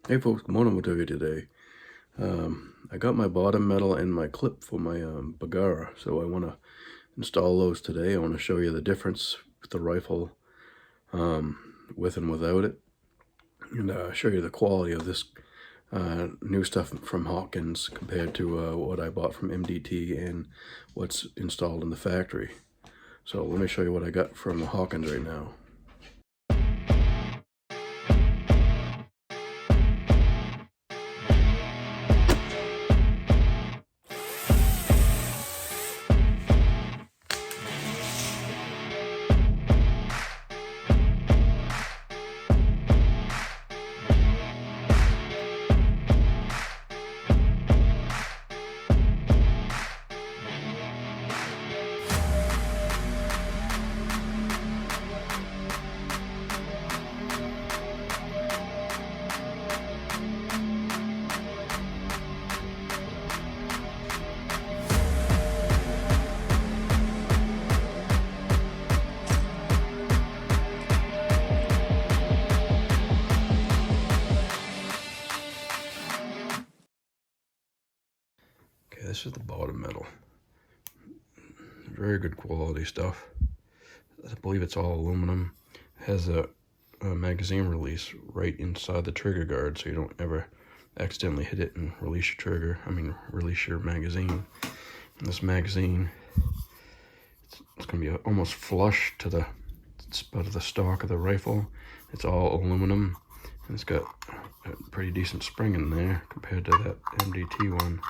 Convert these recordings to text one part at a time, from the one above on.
Hey folks, good morning. What have you today? I got my bottom metal and my clip for my Bagara, so I want to install those today. I want to show you the difference with the rifle with and without it, and show you the quality of this new stuff from Hawkins compared to what I bought from MDT and what's installed in the factory. So let me show you what I got from Hawkins right now. Okay, this is the bottom metal. Very good quality stuff. I believe it's all aluminum. It has a magazine release right inside the trigger guard, so you don't ever accidentally hit it and release your trigger. Release your magazine. And this magazine, it's going to be almost flush to the butt of the stock of the rifle. It's all aluminum, and it's got a pretty decent spring in there compared to that MDT one.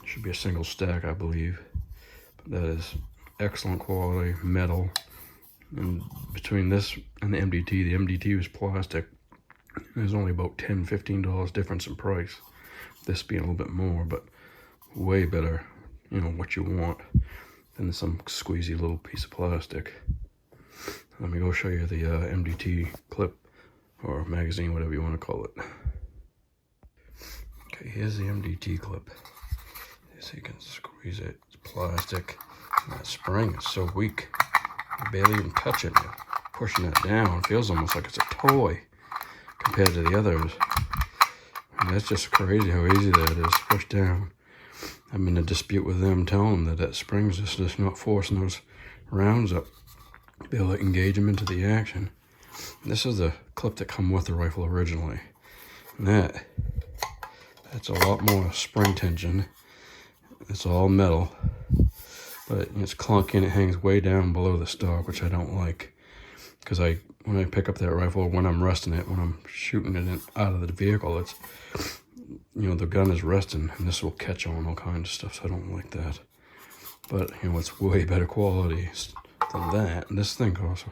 It should be a single stack, I believe. But that is excellent quality metal. And between this and the MDT was plastic. There's only about $10–15 difference in price. This being a little bit more, but way better, what you want than some squeezy little piece of plastic. Let me go show you the MDT clip or magazine, whatever you want to call it. Okay, here's the MDT clip. So you can squeeze it. It's plastic. And that spring is so weak. You barely even touch it. You're pushing it down. It feels almost like it's a toy compared to the others. And that's just crazy how easy that is to push down. I'm in a dispute with them, telling them that spring's just not forcing those rounds up to be able to engage them into the action. This is the clip that come with the rifle originally. And that's a lot more spring tension. It's all metal, but it's clunky and it hangs way down below the stock, which I don't like. Because when I pick up that rifle, when I'm resting it, when I'm shooting it out of the vehicle, it's, the gun is resting, and this will catch on all kinds of stuff, so I don't like that. But, it's way better quality than that. And this thing costs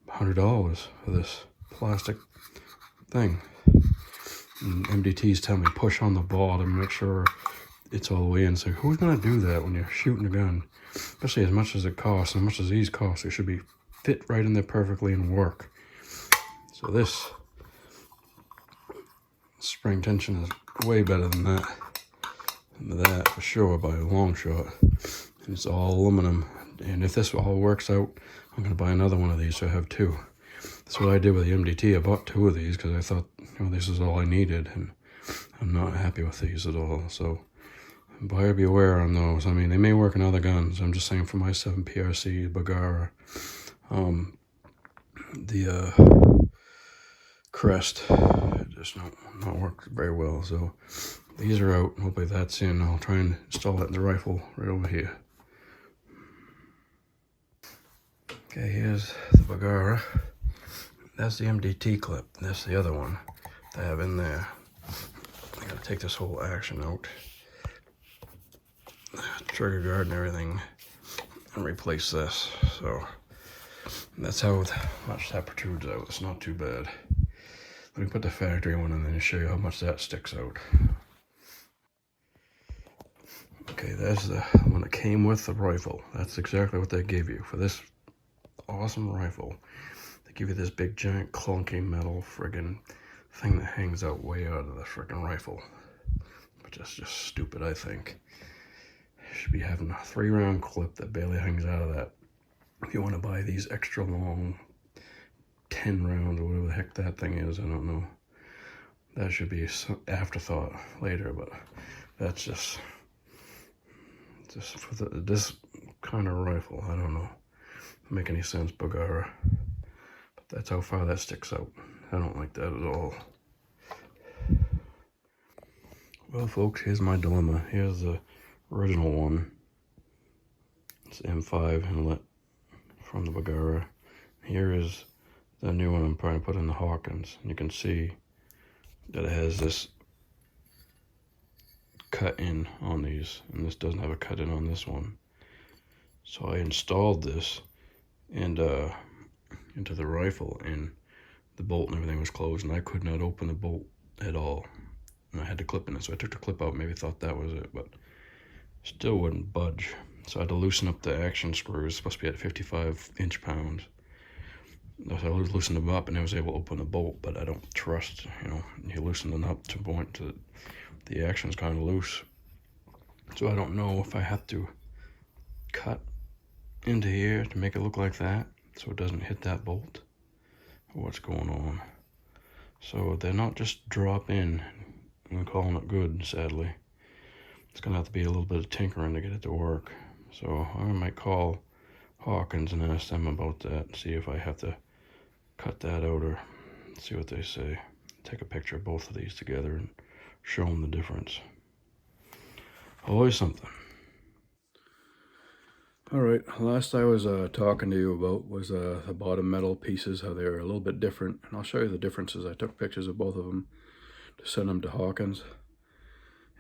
$100 for this plastic thing. And MDT's telling me push on the bottom, make sure it's all the way in. So who's going to do that when you're shooting a gun? Especially as much as it costs, and as much as these cost, it should be fit right in there perfectly and work. So this spring tension is way better than that. That for sure, by a long shot. And it's all aluminum. And if this all works out, I'm going to buy another one of these so I have two. That's what I did with the MDT. I bought two of these because I thought, this is all I needed. And I'm not happy with these at all. So buyer beware on those. They may work in other guns. I'm just saying for my 7PRC Bagara, the crest just not worked very well. So these are out. Hopefully that's in. I'll try and install it in the rifle right over here. Okay, here's the Bagara. That's the MDT clip. That's the other one they have in there. I gotta take this whole action out. Trigger guard and everything, and replace this. So that's how much that protrudes out. It's not too bad. Let me put the factory one and then show you how much that sticks out. Okay, that's the one that came with the rifle. That's exactly what they gave you for this awesome rifle. They give you this big giant clunky metal friggin' thing that hangs out way out of the friggin' rifle, which is just stupid, I think. Should be having a 3-round clip that barely hangs out of that. If you want to buy these extra long 10 rounds or whatever the heck that thing is, I don't know. That should be some afterthought later, but that's just for this kind of rifle. I don't know. Doesn't make any sense, Bagara. But that's how far that sticks out. I don't like that at all. Well, folks, here's my dilemma. Here's the original one. It's M5 inlet from the Bagara. Here is the new one I'm trying to put in the Hawkins. And you can see that it has this cut in on these, and this doesn't have a cut in on this one. So I installed this and into the rifle, and the bolt and everything was closed, and I could not open the bolt at all, and I had to clip in it. So I took the clip out, maybe thought that was it, but still wouldn't budge. So I had to loosen up the action screws. It's supposed to be at 55 inch-pounds. So I loosened them up and I was able to open the bolt, but I don't trust, you loosen them up to a point to the action's kind of loose. So I don't know if I have to cut into here to make it look like that so it doesn't hit that bolt, or what's going on. So they're not just drop in and calling it good, sadly. It's gonna have to be a little bit of tinkering to get it to work. So I might call Hawkins and ask them about that, see if I have to cut that out or see what they say. Take a picture of both of these together and show them the difference. Always something. Alright, last I was talking to you about was the bottom metal pieces, how they're a little bit different. And I'll show you the differences. I took pictures of both of them to send them to Hawkins.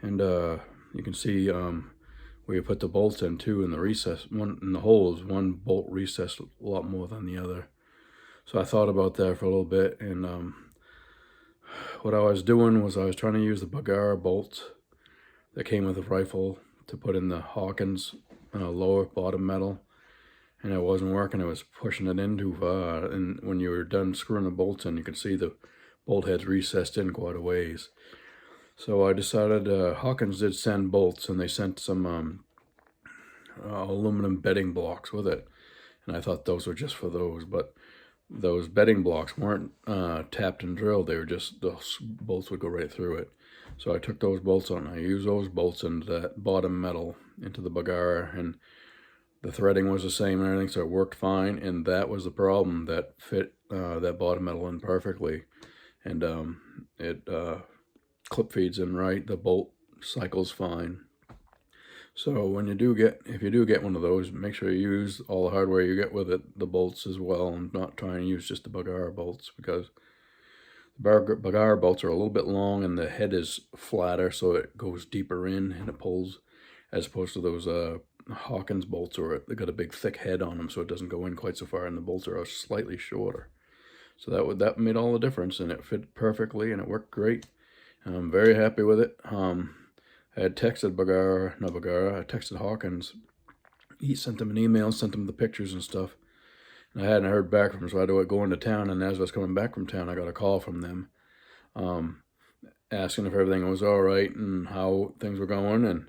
And you can see where you put the bolts in too, in the recess, one in the holes, one bolt recessed a lot more than the other. So I thought about that for a little bit, and what I was doing was I was trying to use the Bagara bolts that came with the rifle to put in the Hawkins lower bottom metal, and it wasn't working. It was pushing it in too far, and when you were done screwing the bolts in, you could see the bolt heads recessed in quite a ways. So I decided, Hawkins did send bolts, and they sent some aluminum bedding blocks with it, and I thought those were just for those, but those bedding blocks weren't tapped and drilled. They were just, those bolts would go right through it. So I took those bolts out and I used those bolts into that bottom metal, into the Bagara, and the threading was the same and everything, so it worked fine. And that was the problem, that fit that bottom metal in perfectly. And it clip feeds in right, the bolt cycles fine. So when you do get, if you do get one of those, make sure you use all the hardware you get with it, the bolts as well, and not try and use just the Bagara bolts, because the Bagara bolts are a little bit long and the head is flatter, so it goes deeper in and it pulls, as opposed to those Hawkins bolts, or they got a big thick head on them, so it doesn't go in quite so far, and the bolts are slightly shorter. So that made all the difference, and it fit perfectly and it worked great. I'm very happy with it. I had texted I texted Hawkins. He sent him an email, sent him the pictures and stuff. And I hadn't heard back from him, so I had to go into town. And as I was coming back from town, I got a call from them, asking if everything was all right and how things were going. And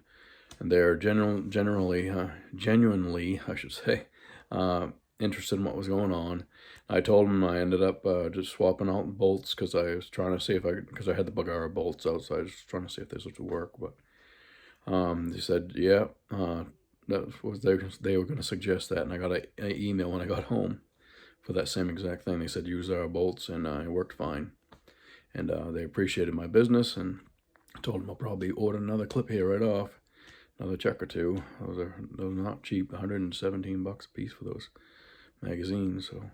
they're genuinely, I should say, interested in what was going on. I told them I ended up just swapping out the bolts, because I was trying to see if because I had the Bagara bolts out, so I was trying to see if this would work. But they said, yeah, that was they were going to suggest that, and I got an email when I got home for that same exact thing. They said use our bolts, and it worked fine, and they appreciated my business, and I told them I'll probably order another clip here right off, another check or two. Those are not cheap, 117 bucks a piece for those magazines. So,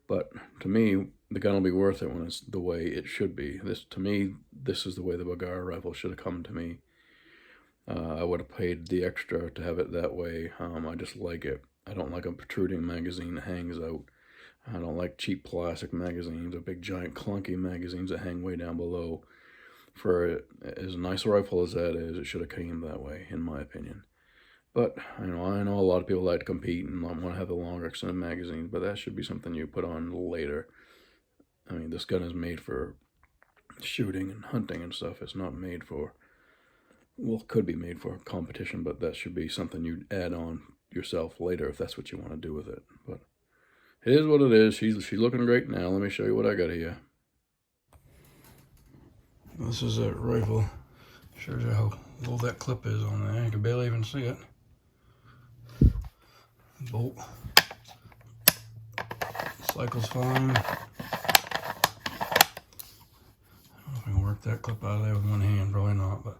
but to me, the gun will be worth it when it's the way it should be. To me, this is the way the Bagara rifle should have come to me. I would have paid the extra to have it that way. I just like it. I don't like a protruding magazine that hangs out. I don't like cheap plastic magazines or big giant clunky magazines that hang way down below. For as nice a rifle as that is, it should have came that way, in my opinion. But I know a lot of people like to compete and want to have the longer extended magazines, but that should be something you put on later. I mean, this gun is made for shooting and hunting and stuff. It's not made for, well, it could be made for competition, but that should be something you add on yourself later if that's what you want to do with it. But it is what it is. She's looking great now. Let me show you what I got here. This is a rifle. Shows you how low that clip is on there. You can barely even see it. Bolt. Cycle's fine. I don't know if I can work that clip out of there with one hand. Probably not, but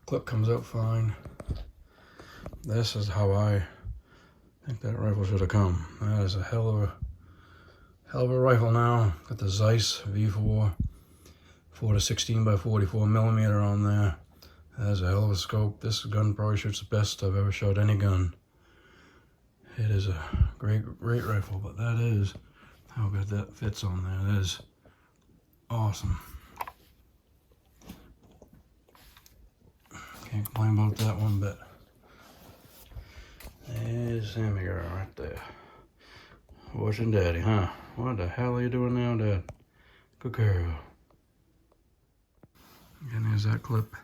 clip comes out fine. This is how I think that rifle should have come. That is a hell of a rifle now. Got the Zeiss V4 4 to 16 by 44 millimeter on there. That is a hell of a scope. This gun probably shoots the best I've ever shot any gun. It is a great rifle, but that is how good that fits on there. That is awesome. Can't complain about that one bit. There's Sammy girl right there. Watching Daddy, huh? What the hell are you doing now, Dad? Good girl. Again, here's that clip.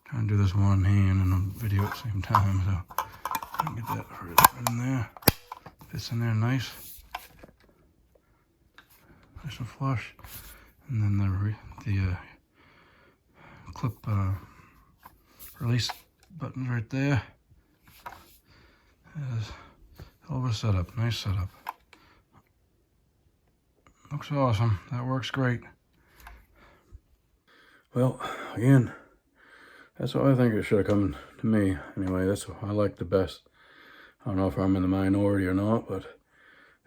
Trying to do this one hand and on video at the same time, so I can get that right in there. Fits in there nice. Nice and flush. And then the clip release button's right there. That is a hell of a setup. Nice setup. Looks awesome. That works great. Well, again, that's what I think it should have come to me. Anyway, that's what I like the best. I don't know if I'm in the minority or not, but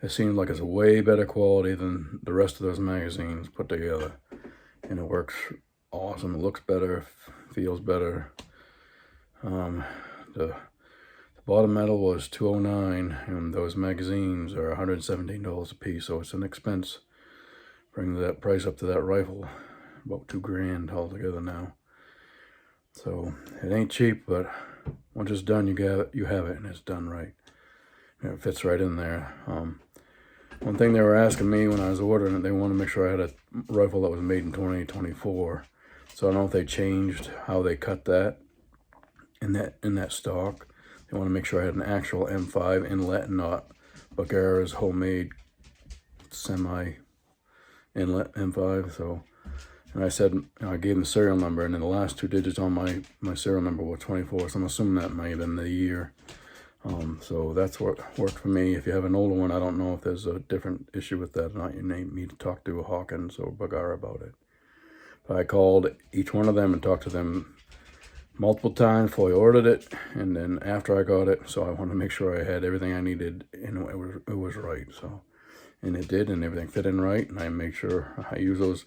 it seems like it's a way better quality than the rest of those magazines put together. And it works awesome. It looks better, feels better. The bottom metal was $209, and those magazines are $117 a piece, so it's an expense. Bring that price up to that rifle, about $2 grand altogether now. So it ain't cheap, but once it's done, you have it, and it's done right. And it fits right in there. One thing they were asking me when I was ordering it, they wanted to make sure I had a rifle that was made in 2024. So I don't know if they changed how they cut that in that stock. They want to make sure I had an actual M5 inlet, not Bagheera's homemade semi-inlet M5. So, and I said, I gave them the serial number, and then the last 2 digits on my serial number were 24. So I'm assuming that may have been the year. So that's what worked for me. If you have an older one, I don't know if there's a different issue with that or not. You need me to talk to Hawkins or Bagheera about it. But I called each one of them and talked to them multiple times before I ordered it, and then after I got it. So I wanted to make sure I had everything I needed, and it was right. So, and it did, and everything fit in right. And I made sure I use those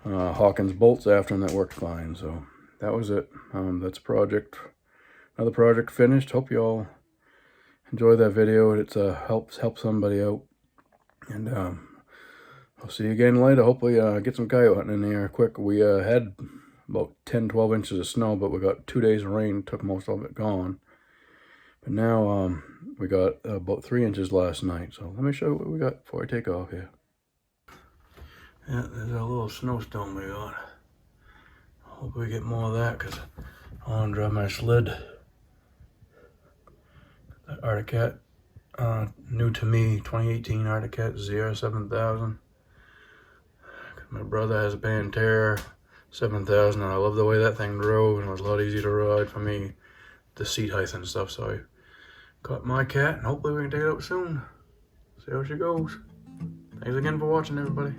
Hawkins bolts after, and that worked fine. So that was it. That's a project. Another project finished. Hope you all enjoy that video. It's help somebody out, and I'll see you again later. Hopefully get some coyote hunting in here quick. We had about 10-12 inches of snow, but we got 2 days of rain, took most of it gone. But now we got about 3 inches last night. So let me show you what we got before I take off here. Yeah, there's a little snowstorm we got. Hope we get more of that, because I want to drive my sled. That Arctic Cat, new to me, 2018 Arctic Cat ZR7000. My brother has a Pantera 7000, and I love the way that thing drove, and it was a lot easier to ride for me, the seat height and stuff. So I got my cat, and hopefully we can take it out soon. See how she goes. Thanks again for watching, everybody.